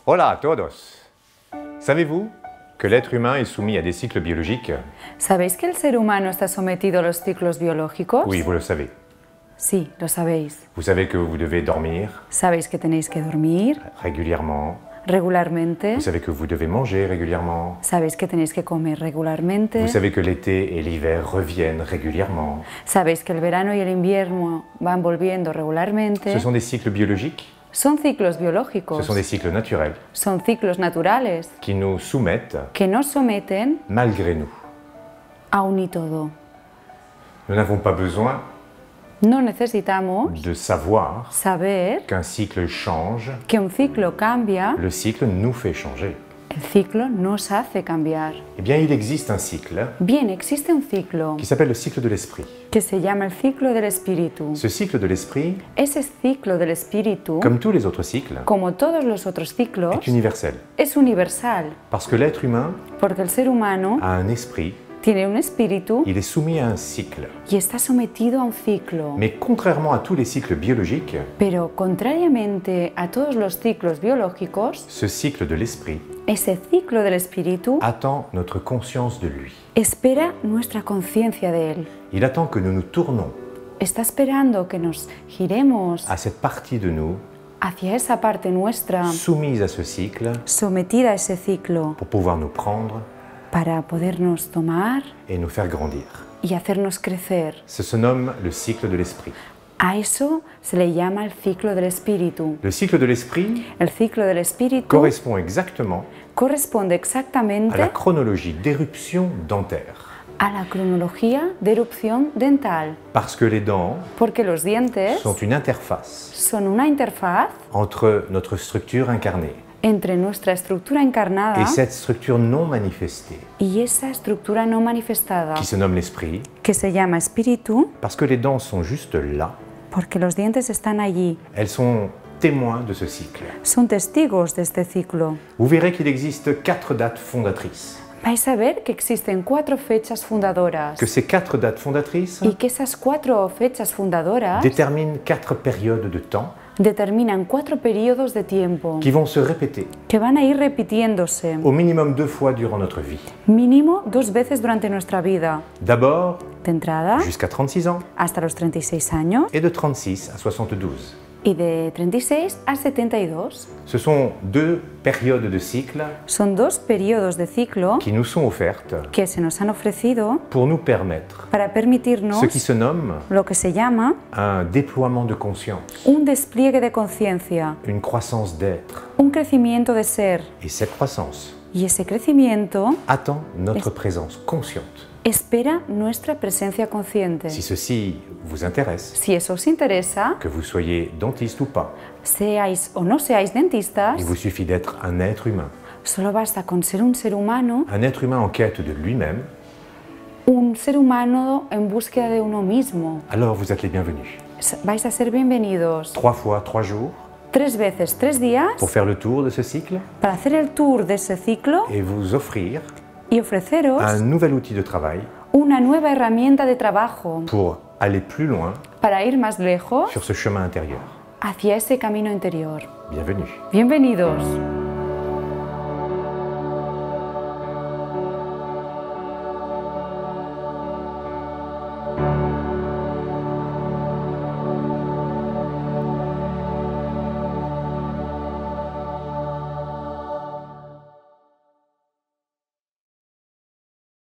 Hola a todos. Savez-vous que l'être humain est soumis à des cycles biologiques? ¿Sabéis que el ser humano está sometido a los ciclos biológicos? Oui, vous le savez. Sí, lo sabéis. Vous savez que vous devez dormir Sabéis que tenéis que dormir régulièrement. regularmente. Vous savez que vous devez manger régulièrement. Sabéis que tenéis que comer regularmente. Vous savez que l'été et l'hiver reviennent régulièrement. Sabéis que el verano y el invierno van volviendo regularmente. Ce sont des cycles biologiques, Son ciclos ce biológicos. sont des cycles naturels Son ciclos naturales qui nous soumettent que nos someten malgré nous. aún y todo. Nous n'avons pas besoin No necesitamos de savoir saber qu'un cycle change, que un ciclo cambia. le cycle nous fait changer. El ciclo nos hace cambiar. Eh bien, il existe un cycle Bien, existe un ciclo qui s'appelle le cycle de l'esprit. que se llama el ciclo del espíritu. Ce cycle de l'esprit, Ese ciclo del espíritu, comme tous les autres cycles, como todos los otros ciclos, est universel. es universal, Parce que l'être humain porque el ser humano a un esprit, tiene un espíritu il est soumis à un cycle. y está sometido a un ciclo. Mais contrairement à tous les cycles biologiques, Pero contrariamente a todos los ciclos biológicos, ce cycle de l'esprit ese ciclo del espíritu attend notre conscience de lui. espera nuestra conciencia de él. Il attend que nous nous tournons Está esperando que nos giremos à cette partie de nous hacia esa parte nuestra soumise à ce cycle sometida a ese ciclo pour pouvoir nous prendre para podernos tomar et nous faire grandir. y hacernos crecer. Ce se nomme le cycle de l'esprit. A eso se le llama el ciclo del espíritu. Le cycle de l'esprit El ciclo del espíritu correspond exactement corresponde à exactamente la chronologie d'éruption dentaire. a la cronología de erupción dental, Parce que les dents porque los dientes sont une interface son una interfaz entre notre structure incarnée entre nuestra estructura encarnada et cette structure non manifestée y esa estructura no manifestada, qui se nomme l'esprit, que se llama espíritu, parce que les dents sont juste là, porque los dientes están allí, elles sont témoins de ce cycle. son testigos de este ciclo. Vous verrez qu'il existe 4 dates fondatrices. Vais a ver que existen 4 fechas fundadoras Que ces 4 dates fondatrices y que esas 4 fechas fundadoras déterminent 4 périodes de temps determinan 4 periodos de tiempo qui vont se répéter que van a ir repitiéndose au minimum 2 fois durant notre vie. mínimo 2 veces durante nuestra vida. D'abord De entrada, jusqu'à 36 ans hasta los 36 años et de 36 à 72. y de 36 a 72. Ce sont 2 périodes de cycle Son 2 periodos de ciclo qui nous sont offertes que se nos han ofrecido pour nous permettre para permitirnos ce qui se nomme lo que se llama un déploiement de conscience, un despliegue de conciencia, une croissance d'être. un crecimiento de ser. Et cette croissance Y ese crecimiento attend notre présence consciente. espera nuestra presencia consciente. Si ceci vous intéresse, Si eso os interesa, que vous soyez dentiste ou pas, seáis o no seáis dentistas, il vous suffit d'être un être humain. solo basta con ser un ser humano En quête de lui-même, en búsqueda de uno mismo. alors vous êtes les bienvenus. Vais a ser bienvenidos 3 fois 3 jours 3 veces 3 días pour faire le tour de ce cycle para hacer el tour de ese ciclo et vous offrir y ofreceros un nouvel outil de travail una nueva herramienta de trabajo pour aller plus loin para ir más lejos sur ce chemin intérieur. hacia ese camino interior. Bienvenue. Bienvenidos.